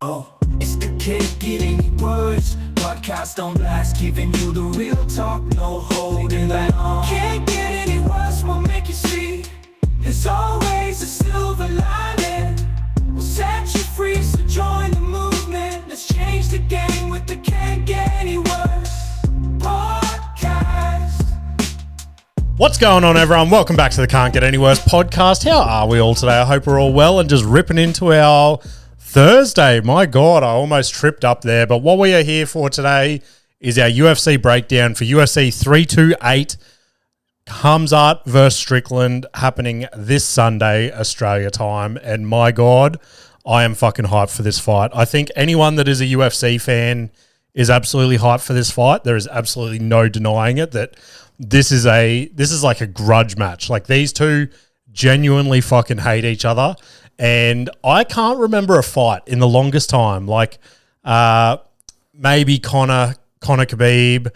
Oh, it's the Can't Get Any Worse podcast on blast, giving you the real talk, no holding back. Can't get any worse, we'll make you see. There's always a silver lining. We'll set you free, so join the movement. Let's change the game with the Can't Get Any Worse podcast. What's going on, everyone? Welcome back to the Can't Get Any Worse podcast. How are we all today? I hope we're all well and just ripping into our Thursday. My God, I almost tripped up there. But what we are here for today is our UFC breakdown for UFC 328, Khamzat versus Strickland, happening this Sunday, Australia time. And my God, I am fucking hyped for this fight. I think anyone that is a UFC fan is absolutely hyped for this fight. There is absolutely no denying it that this is like a grudge match. Like, these two genuinely fucking hate each other. And I can't remember a fight in the longest time. Like, maybe Conor Khabib,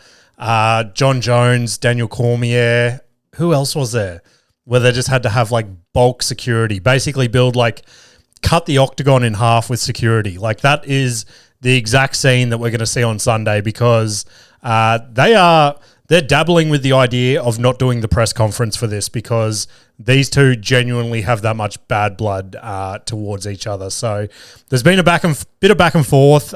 John Jones, Daniel Cormier. Who else was there? Where they just had to have like bulk security, basically cut the octagon in half with security. Like, that is the exact scene that we're going to see on Sunday, because they're dabbling with the idea of not doing the press conference for this, because these two genuinely have that much bad blood towards each other. So there's been a bit of back and forth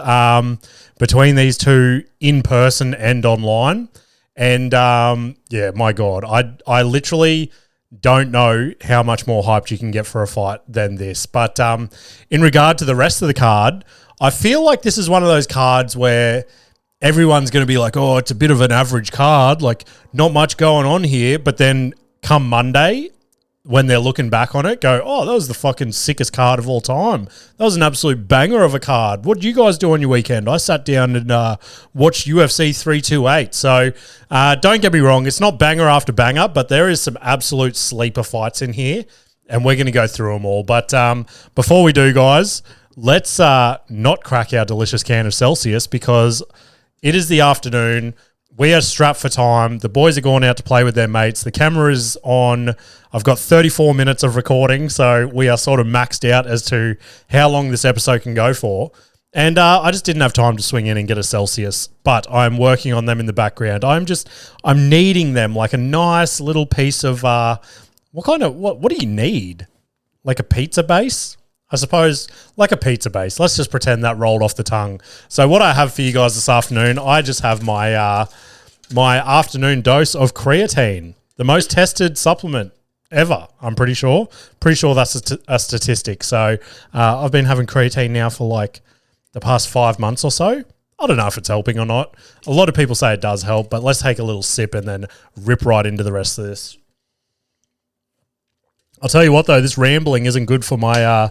between these two in person and online. And yeah, my God, I literally don't know how much more hyped you can get for a fight than this. But in regard to the rest of the card, I feel like this is one of those cards where everyone's going to be like, oh, it's a bit of an average card, like not much going on here. But then come Monday, when they're looking back on it, go, oh, that was the fucking sickest card of all time. That was an absolute banger of a card. What did you guys do on your weekend? I sat down and watched UFC 328. So don't get me wrong, it's not banger after banger, but there is some absolute sleeper fights in here, and we're going to go through them all. But before we do, guys, let's not crack our delicious can of Celsius, because it is the afternoon. We are strapped for time. The boys are going out to play with their mates. The camera is on. I've got 34 minutes of recording, so we are sort of maxed out as to how long this episode can go for. And I just didn't have time to swing in and get a Celsius, but I'm working on them in the background. I'm needing them, like a nice little piece of, what do you need? Like a pizza base? I suppose, like a pizza base. Let's just pretend that rolled off the tongue. So what I have for you guys this afternoon, I just have my my afternoon dose of creatine, the most tested supplement ever, I'm pretty sure. Pretty sure that's a statistic. So I've been having creatine now for like the past 5 months or so. I don't know if it's helping or not. A lot of people say it does help, but let's take a little sip and then rip right into the rest of this. I'll tell you what, though, this rambling isn't good for my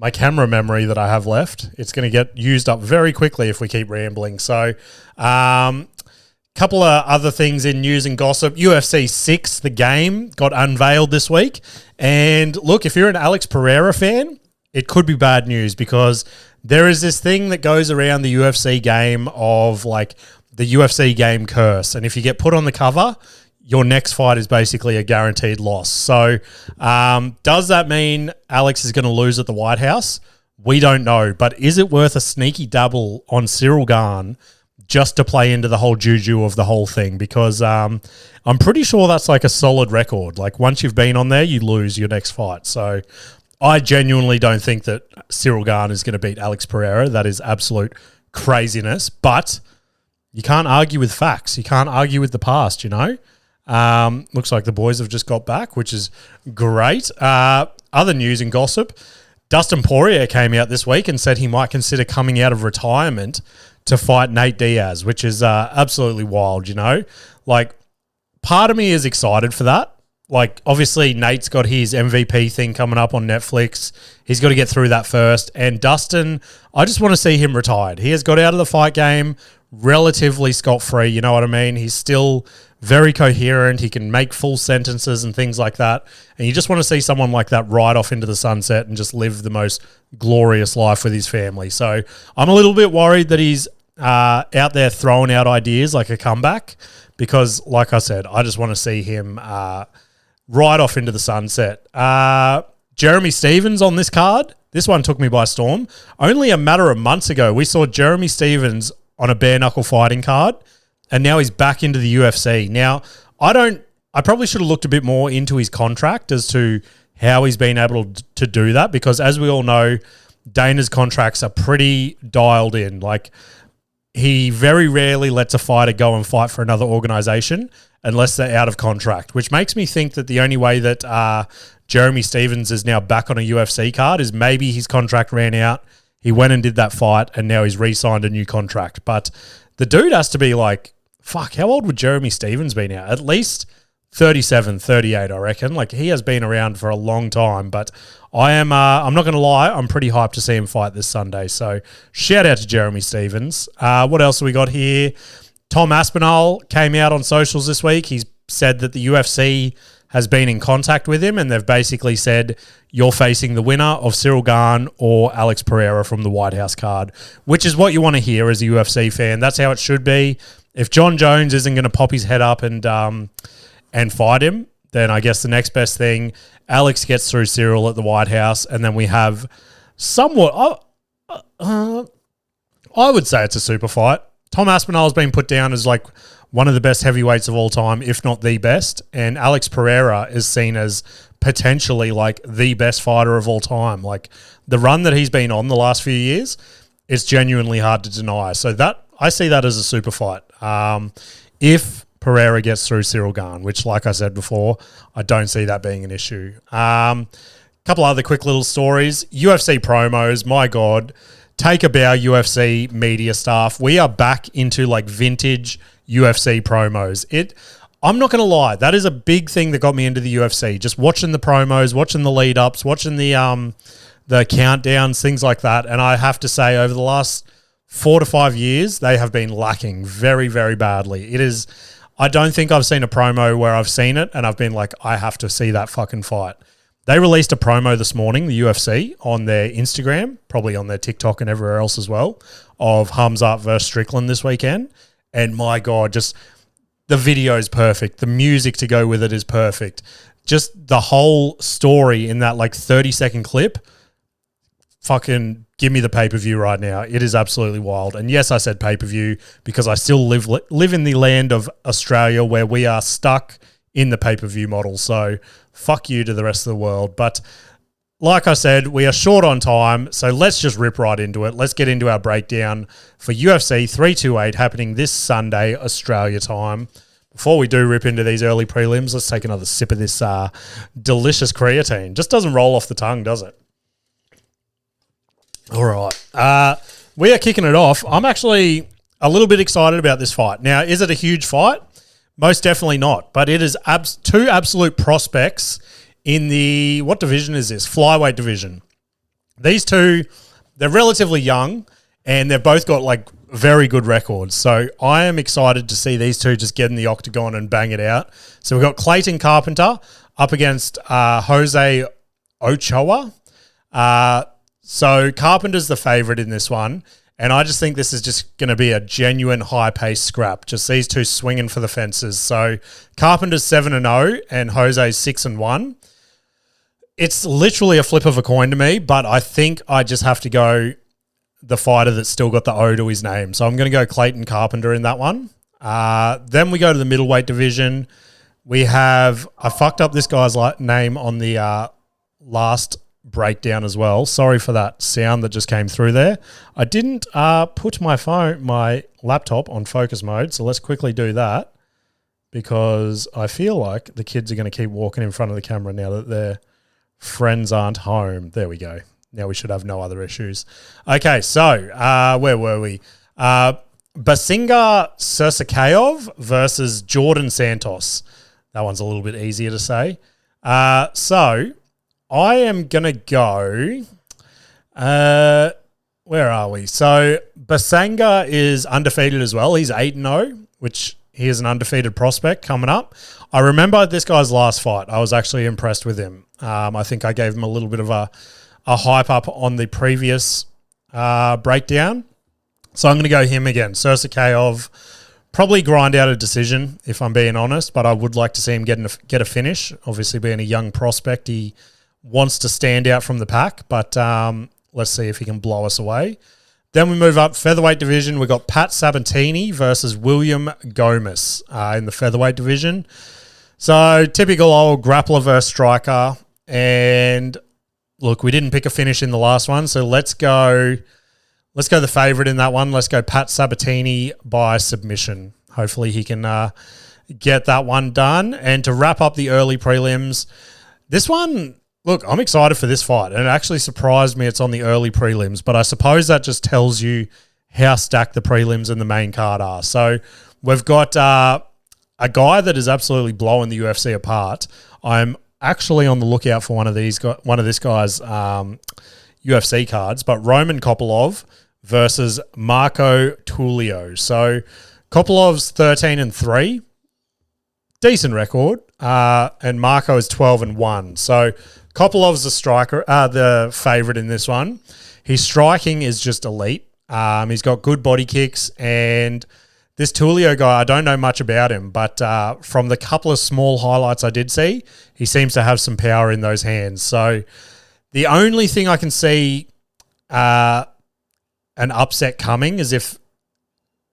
my camera memory that I have left. It's going to get used up very quickly if we keep rambling. So, couple of other things in news and gossip. UFC 6, the game, got unveiled this week. And look, if you're an Alex Pereira fan, it could be bad news, because there is this thing that goes around the UFC game of like the UFC game curse. And if you get put on the cover, your next fight is basically a guaranteed loss. So does that mean Alex is going to lose at the White House? We don't know. But is it worth a sneaky double on Cyril Gane just to play into the whole juju of the whole thing? Because I'm pretty sure that's like a solid record. Like, once you've been on there, you lose your next fight. So I genuinely don't think that Cyril Gane is going to beat Alex Pereira. That is absolute craziness. But you can't argue with facts. You can't argue with the past, you know? Looks like the boys have just got back, which is great. Other news and gossip. Dustin Poirier came out this week and said he might consider coming out of retirement to fight Nate Diaz, which is absolutely wild, you know? Like, part of me is excited for that. Like, obviously, Nate's got his MVP thing coming up on Netflix. He's got to get through that first. And Dustin, I just want to see him retired. He has got out of the fight game relatively scot-free, you know what I mean? He's still very coherent. He can make full sentences and things like that. And you just want to see someone like that ride off into the sunset and just live the most glorious life with his family. So I'm a little bit worried that he's out there throwing out ideas like a comeback, because, like I said, I just want to see him ride off into the sunset. Jeremy Stephens on this card this one took me by storm. Only a matter of months ago, we saw Jeremy Stephens on a bare-knuckle fighting card, and now he's back into the UFC. Now, I probably should have looked a bit more into his contract as to how he's been able to do that, because as we all know, Dana's contracts are pretty dialed in. Like, he very rarely lets a fighter go and fight for another organization unless they're out of contract, which makes me think that the only way that Jeremy Stephens is now back on a UFC card is maybe his contract ran out, he went and did that fight, and now he's re-signed a new contract. But the dude has to be like, fuck, how old would Jeremy Stephens be now? At least 37, 38, I reckon. Like, he has been around for a long time, but I'm not going to lie, I'm pretty hyped to see him fight this Sunday. So shout out to Jeremy Stephens. What else have we got here? Tom Aspinall came out on socials this week. He's said that the UFC has been in contact with him, and they've basically said, you're facing the winner of Cyril Gane or Alex Pereira from the White House card, which is what you want to hear as a UFC fan. That's how it should be. If John Jones isn't going to pop his head up and fight him, then I guess the next best thing, Alex gets through Cyril at the White House, and then we have somewhat, I would say it's a super fight. Tom Aspinall has been put down as like one of the best heavyweights of all time, if not the best, and Alex Pereira is seen as potentially like the best fighter of all time. Like, the run that he's been on the last few years, it's genuinely hard to deny. So that, I see that as a super fight. If Pereira gets through Cyril Gane, which, like I said before, I don't see that being an issue. Couple other quick little stories. UFC promos, my God. Take a bow, UFC media staff. We are back into like vintage UFC promos. I'm not going to lie, that is a big thing that got me into the UFC. Just watching the promos, watching the lead-ups, watching the countdowns, things like that. And I have to say, over the last 4 to 5 years, they have been lacking very, very badly. I don't think I've seen a promo where I've seen it and I've been like, I have to see that fucking fight. They released a promo this morning, the UFC, on their Instagram, probably on their TikTok and everywhere else as well, of Khamzat versus Strickland this weekend. And my God, just the video is perfect. The music to go with it is perfect. Just the whole story in that like 30-second clip, fucking give me the pay-per-view right now. It is absolutely wild. And yes, I said pay-per-view because I still live in the land of Australia where we are stuck in the pay-per-view model. So fuck you to the rest of the world. But like I said, we are short on time, so let's just rip right into it. Let's get into our breakdown for UFC 328 happening this Sunday, Australia time. Before we do rip into these early prelims, let's take another sip of this delicious creatine. Just doesn't roll off the tongue, does it? All right. We are kicking it off. I'm actually a little bit excited about this fight. Now, is it a huge fight? Most definitely not, but it is two absolute prospects in the, what division is this? Flyweight division. These two, they're relatively young, and they've both got like very good records. So I am excited to see these two just get in the octagon and bang it out. So we've got Clayton Carpenter up against Jose Ochoa. So Carpenter's the favorite in this one. And I just think this is just going to be a genuine high-paced scrap. Just these two swinging for the fences. So Carpenter's 7-0 and Jose's 6-1. It's literally a flip of a coin to me, but I think I just have to go the fighter that's still got the O to his name. So I'm going to go Clayton Carpenter in that one. Then we go to the middleweight division. We have, I fucked up this guy's name on the last breakdown as well. Sorry for that sound that just came through there. I didn't put my laptop on focus mode, so let's quickly do that because I feel like the kids are going to keep walking in front of the camera now that their friends aren't home. There we go. Now we should have no other issues. Okay, so where were we? Basinga Sursakayev versus Jordan Santos. That one's a little bit easier to say. So I am going to go, where are we? So Basanga is undefeated as well. He's 8-0, which he is an undefeated prospect coming up. I remember this guy's last fight. I was actually impressed with him. I think I gave him a little bit of a hype up on the previous breakdown. So I'm going to go him again. Sursakayev, probably grind out a decision, if I'm being honest, but I would like to see him get a finish. Obviously, being a young prospect, he wants to stand out from the pack, but let's see if he can blow us away. Then we move up featherweight division. We've got Pat Sabatini versus William Gomez in the featherweight division. So typical old grappler versus striker. And look, we didn't pick a finish in the last one, so let's go the favourite in that one. Let's go Pat Sabatini by submission. Hopefully he can get that one done. And to wrap up the early prelims, this one, look, I'm excited for this fight. And it actually surprised me it's on the early prelims, but I suppose that just tells you how stacked the prelims and the main card are. So we've got a guy that is absolutely blowing the UFC apart. I'm actually on the lookout for one of this guy's UFC cards, but Roman Kopylov versus Marco Tulio. So Kopilov's 13-3, decent record, and Marco is 12-1. So Kopilov's the striker, the favorite in this one. His striking is just elite. He's got good body kicks, and this Tulio guy, I don't know much about him, but from the couple of small highlights I did see, he seems to have some power in those hands. So the only thing I can see an upset coming is if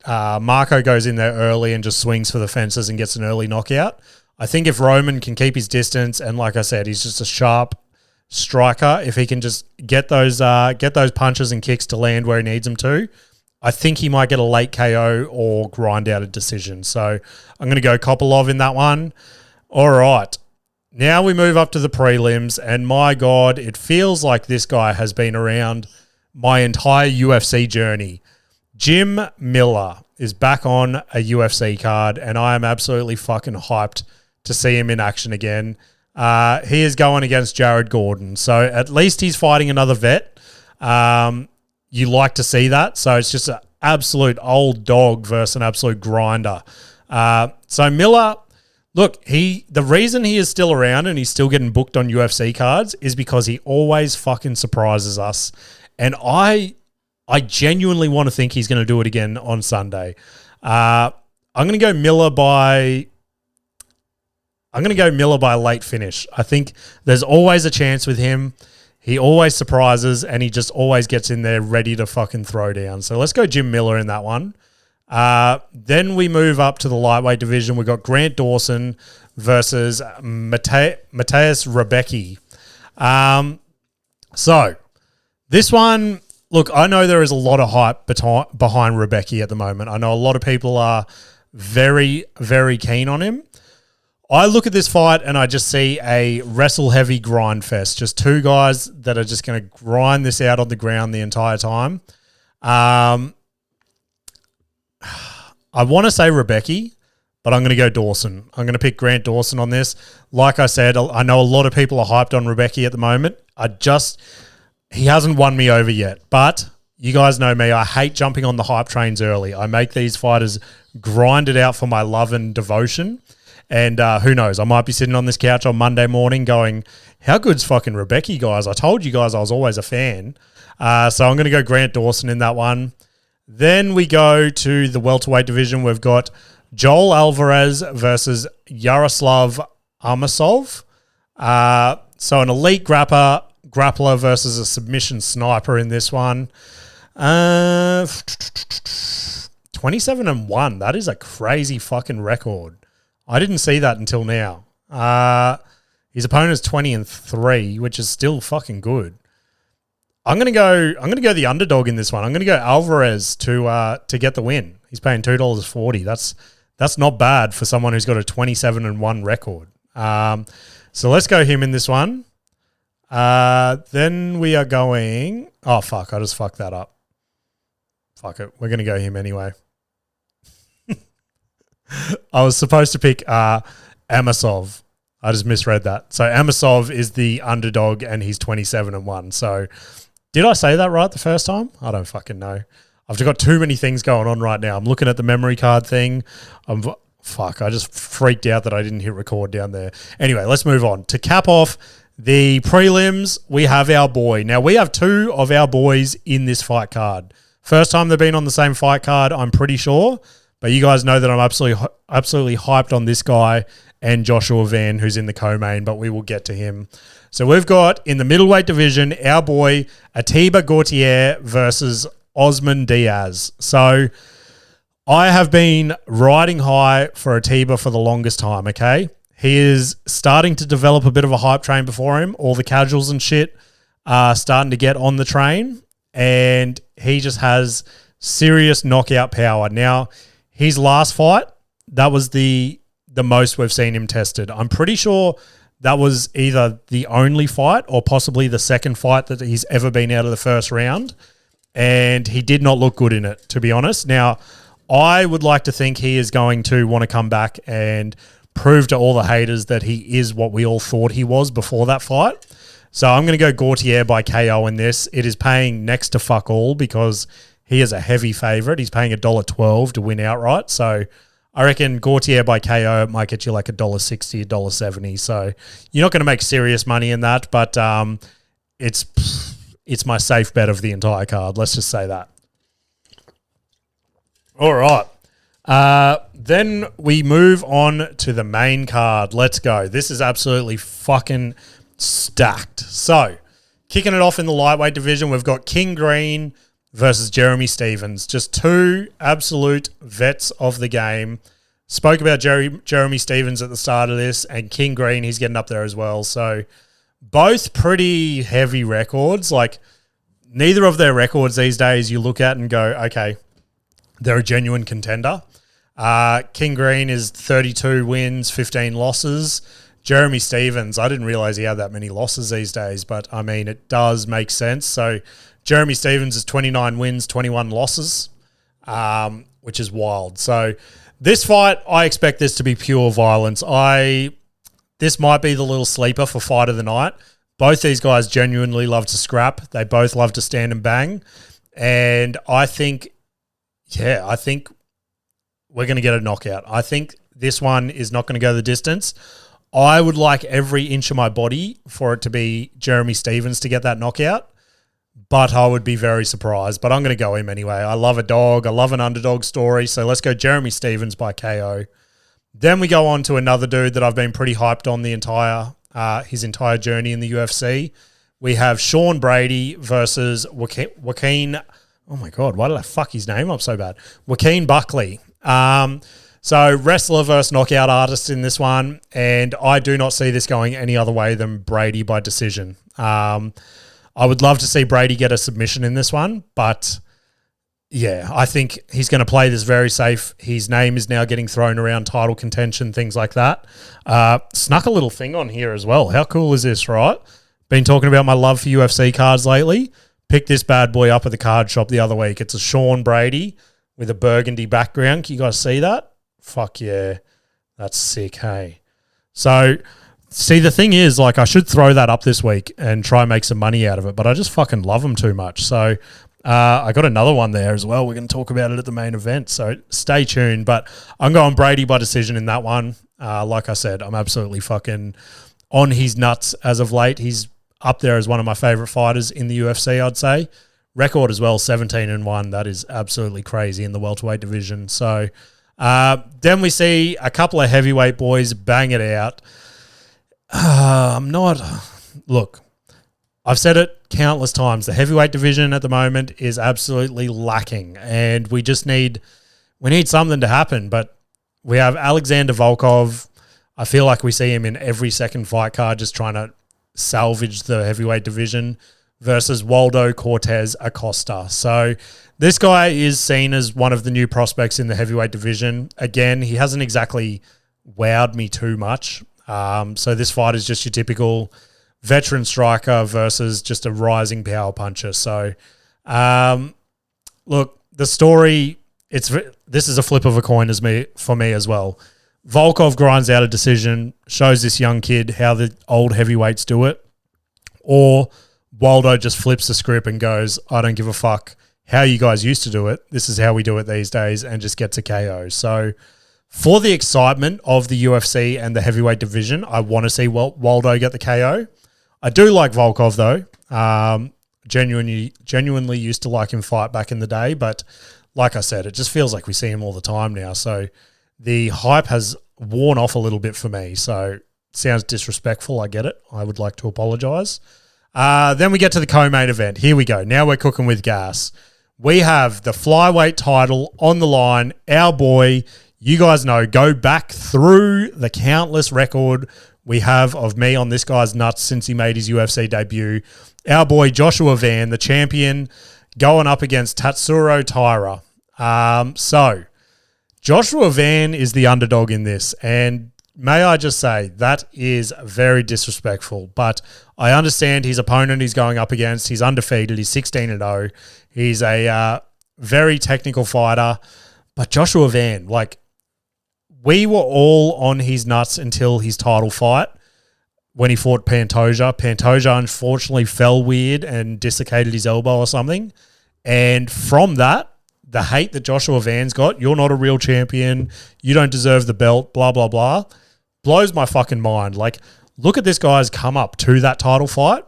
Marco goes in there early and just swings for the fences and gets an early knockout. I think if Roman can keep his distance, and like I said, he's just a sharp striker, if he can just get those punches and kicks to land where he needs them to, I think he might get a late KO or grind out a decision. So I'm going to go Kopylov in that one. All right. Now we move up to the prelims, and my God, it feels like this guy has been around my entire UFC journey. Jim Miller is back on a UFC card, and I am absolutely fucking hyped to see him in action again. He is going against Jared Gordon, so at least he's fighting another vet. You like to see that, so it's just an absolute old dog versus an absolute grinder. So Miller, look, the reason he is still around and he's still getting booked on UFC cards is because he always fucking surprises us, and I genuinely want to think he's going to do it again on Sunday. I'm going to go Miller by a late finish. I think there's always a chance with him. He always surprises, and he just always gets in there ready to fucking throw down. So let's go Jim Miller in that one. Then we move up to the lightweight division. We've got Grant Dawson versus Mateus Rebecki. So this one, look, I know there is a lot of hype behind Rebecki at the moment. I know a lot of people are very, very keen on him. I look at this fight and I just see a wrestle-heavy grind fest. Just two guys that are just going to grind this out on the ground the entire time. I want to say Rebecki, but I'm going to go Dawson. I'm going to pick Grant Dawson on this. Like I said, I know a lot of people are hyped on Rebecki at the moment. He hasn't won me over yet, but you guys know me. I hate jumping on the hype trains early. I make these fighters grind it out for my love and devotion. And who knows, I might be sitting on this couch on Monday morning going, how good's fucking Rebecki, guys? I told you guys I was always a fan. So I'm going to go Grant Dawson in that one. Then we go to the welterweight division. We've got Joel Alvarez versus Yaroslav Amasov. So an elite grappler versus a submission sniper in this one. 27-1. That is a crazy fucking record. I didn't see that until now. His opponent's 20-3, which is still fucking good. I'm gonna go the underdog in this one. I'm gonna go Alvarez to get the win. He's paying $2.40. That's not bad for someone who's got a 27-1 record. So let's go him in this one. Then we are going. Oh fuck! I just fucked that up. Fuck it. We're gonna go him anyway. I was supposed to pick Amasov. I just misread that. So Amasov is the underdog and he's 27-1. So did I say that right the first time? I don't fucking know. I've got too many things going on right now. I'm looking at the memory card thing. I just freaked out that I didn't hit record down there. Anyway, let's move on. To cap off the prelims, we have our boy. Now, we have two of our boys in this fight card. First time they've been on the same fight card, I'm pretty sure. But you guys know that I'm absolutely hyped on this guy and Joshua Van, who's in the co-main, but we will get to him. So we've got in the middleweight division, our boy Atiba Gautier versus Osman Diaz. So I have been riding high for Atiba for the longest time, okay? He is starting to develop a bit of a hype train before him. All the casuals and shit are starting to get on the train, and he just has serious knockout power. Now, his last fight, that was the most we've seen him tested. I'm pretty sure that was either the only fight or possibly the second fight that he's ever been out of the first round, and he did not look good in it, to be honest. Now, I would like to think he is going to want to come back and prove to all the haters that he is what we all thought he was before that fight. So I'm going to go Gautier by KO in this. It is paying next to fuck all because he is a heavy favourite. He's paying $1.12 to win outright. So I reckon Gautier by KO might get you like $1.60, $1.70. So you're not going to make serious money in that, but it's my safe bet of the entire card. Let's just say that. All right. Then we move on to the main card. Let's go. This is absolutely fucking stacked. So, kicking it off in the lightweight division, we've got King Green versus Jeremy Stephens. Just two absolute vets of the game. Spoke about Jeremy Stephens at the start of this, and King Green, he's getting up there as well. So, both pretty heavy records. Like, neither of their records these days you look at and go, okay, they're a genuine contender. King Green is 32 wins, 15 losses. Jeremy Stephens, I didn't realize he had that many losses these days, but I mean, it does make sense. So Jeremy Stephens is 29 wins, 21 losses, which is wild. So this fight, I expect this to be pure violence. This might be the little sleeper for fight of the night. Both these guys genuinely love to scrap. They both love to stand and bang. And I think we're going to get a knockout. I think this one is not going to go the distance. I would like every inch of my body for it to be Jeremy Stephens to get that knockout, but I would be very surprised. But I'm going to go him anyway. I love a dog. I love an underdog story. So let's go Jeremy Stephens by KO. Then we go on to another dude that I've been pretty hyped on his entire journey in the UFC. We have Sean Brady versus Joaquin. Oh my God, why did I fuck his name up so bad? Joaquin Buckley. So wrestler versus knockout artist in this one, and I do not see this going any other way than Brady by decision. I would love to see Brady get a submission in this one, but yeah, I think he's going to play this very safe. His name is now getting thrown around title contention, things like that. Snuck a little thing on here as well. How cool is this, right? Been talking about my love for UFC cards lately. Picked this bad boy up at the card shop the other week. It's a Sean Brady with a burgundy background. Can you guys see that? Fuck yeah. That's sick, hey? So, see, the thing is, like, I should throw that up this week and try and make some money out of it, but I just fucking love them too much. So, I got another one there as well. We're going to talk about it at the main event, so stay tuned. But I'm going Brady by decision in that one. Like I said, I'm absolutely fucking on his nuts as of late. He's up there as one of my favorite fighters in the UFC, I'd say. Record as well, 17-1. That is absolutely crazy in the welterweight division. So then we see a couple of heavyweight boys bang it out. Look, I've said it countless times. The heavyweight division at the moment is absolutely lacking, and we need something to happen. But we have Alexander Volkov. I feel like we see him in every second fight card just trying to salvage the heavyweight division versus Waldo Cortez Acosta. So this guy is seen as one of the new prospects in the heavyweight division. Again, he hasn't exactly wowed me too much. So this fight is just your typical veteran striker versus just a rising power puncher. So, look, the story, this is a flip of a coin for me as well. Volkov grinds out a decision, shows this young kid how the old heavyweights do it, or Waldo just flips the script and goes, I don't give a fuck how you guys used to do it. This is how we do it these days, and just gets a KO. So for the excitement of the UFC and the heavyweight division, I want to see Waldo get the KO. I do like Volkov though. Genuinely used to like him fight back in the day, but like I said, it just feels like we see him all the time now. So the hype has worn off a little bit for me. So sounds disrespectful. I get it. I would like to apologize. Then we get to the co-main event. Here we go. Now we're cooking with gas. We have the flyweight title on the line. Our boy, you guys know, go back through the countless record we have of me on this guy's nuts since he made his UFC debut. Our boy Joshua Van, the champion, going up against Tatsuro Taira. So Joshua Van is the underdog in this, and may I just say, that is very disrespectful. But I understand his opponent he's going up against. He's undefeated. He's 16-0. He's a very technical fighter. But Joshua Van, like, we were all on his nuts until his title fight when he fought Pantoja. Pantoja unfortunately fell weird and dislocated his elbow or something. And from that, the hate that Joshua Van's got, you're not a real champion, you don't deserve the belt, blah, blah, blah, blows my fucking mind. Like, look at this guy's come up to that title fight.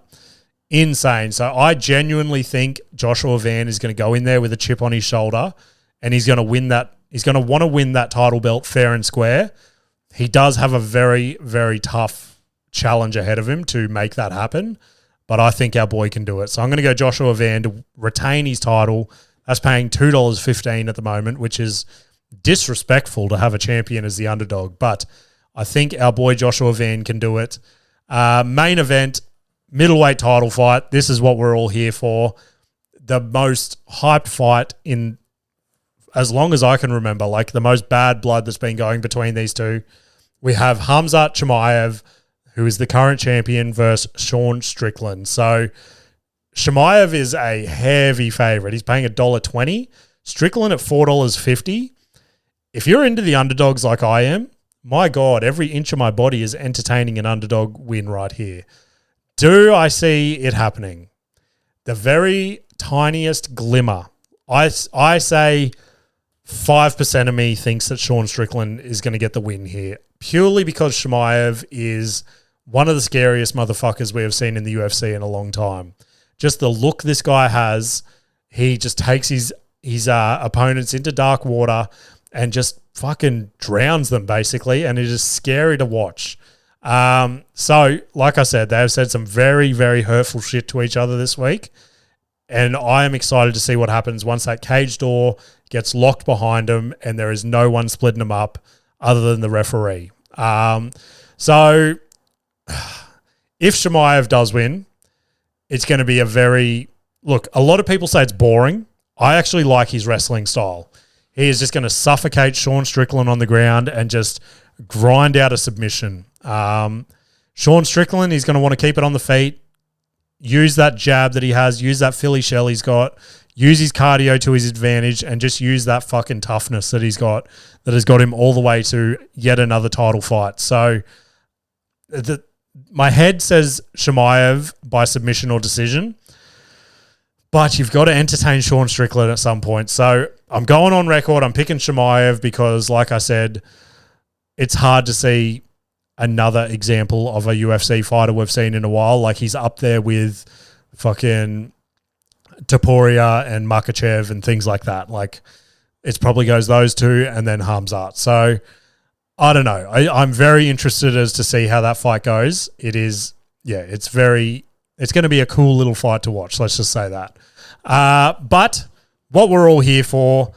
Insane. So I genuinely think Joshua Van is going to go in there with a chip on his shoulder and he's going to win that. He's going to want to win that title belt fair and square. He does have a very, very tough challenge ahead of him to make that happen, but I think our boy can do it. So I'm going to go Joshua Van to retain his title. That's paying $2.15 at the moment, which is disrespectful to have a champion as the underdog. But I think our boy Joshua Van can do it. Main event, middleweight title fight. This is what we're all here for. The most hyped fight in as long as I can remember, like the most bad blood that's been going between these two. We have Khamzat Chimaev, who is the current champion, versus Sean Strickland. So Chimaev is a heavy favorite. He's paying $1.20. Strickland at $4.50. If you're into the underdogs like I am, my God, every inch of my body is entertaining an underdog win right here. Do I see it happening? The very tiniest glimmer. I say 5% of me thinks that Sean Strickland is going to get the win here, purely because Chimaev is one of the scariest motherfuckers we have seen in the UFC in a long time. Just the look this guy has, he just takes his opponents into dark water and just fucking drowns them, basically, and it is scary to watch. So, like I said, they have said some very, very hurtful shit to each other this week, and I am excited to see what happens once that cage door gets locked behind them and there is no one splitting them up other than the referee. So, if Chimaev does win, it's going to be a very... Look, a lot of people say it's boring. I actually like his wrestling style. He is just going to suffocate Sean Strickland on the ground and just grind out a submission. Sean Strickland, he's going to want to keep it on the feet, use that jab that he has, use that Philly shell he's got, use his cardio to his advantage, and just use that fucking toughness that he's got that has got him all the way to yet another title fight. So my head says Chimaev by submission or decision, but you've got to entertain Sean Strickland at some point. So I'm going on record. I'm picking Chimaev because, like I said, it's hard to see another example of a UFC fighter we've seen in a while. Like, he's up there with fucking Taporia and Makachev and things like that. Like, it probably goes those two and then Khamzat. So I don't know. I'm very interested as to see how that fight goes. It is, yeah, it's going to be a cool little fight to watch. Let's just say that. But what we're all here for,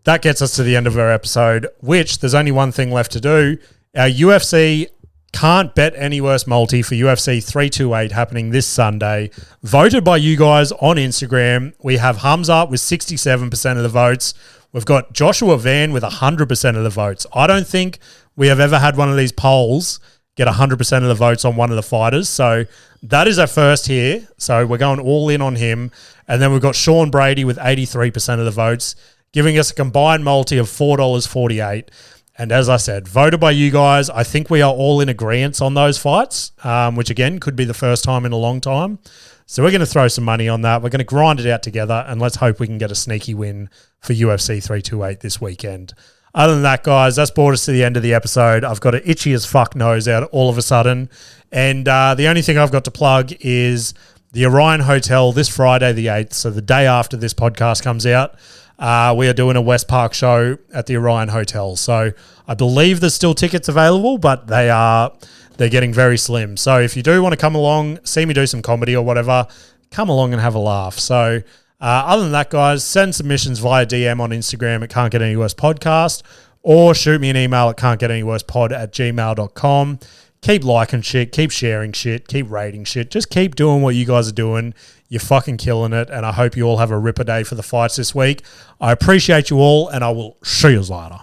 that gets us to the end of our episode, which there's only one thing left to do. Our UFC Can't Bet Any Worse multi for UFC 328 happening this Sunday. Voted by you guys on Instagram. We have Khamzat with 67% of the votes. We've got Joshua Van with 100% of the votes. I don't think we have ever had one of these polls get 100% of the votes on one of the fighters. So that is our first here. So we're going all in on him. And then we've got Sean Brady with 83% of the votes, giving us a combined multi of $4.48. And as I said, voted by you guys. I think we are all in agreement on those fights, which again could be the first time in a long time. So we're going to throw some money on that. We're going to grind it out together, and let's hope we can get a sneaky win for UFC 328 this weekend. Other than that, guys, that's brought us to the end of the episode. I've got an itchy as fuck nose out all of a sudden. And the only thing I've got to plug is the Orion Hotel this Friday the 8th, so the day after this podcast comes out. we are doing a West Park show at the Orion Hotel. So I believe there's still tickets available, but they're getting very slim. So if you do want to come along, see me do some comedy or whatever, come along and have a laugh. So other than that, guys, send submissions via DM on Instagram at CantGetAnyWorsePodcast or shoot me an email at cantgetanyworsepod@gmail.com. Keep liking shit, keep sharing shit, keep rating shit. Just keep doing what you guys are doing. You're fucking killing it, and I hope you all have a ripper day for the fights this week. I appreciate you all, and I will see you later.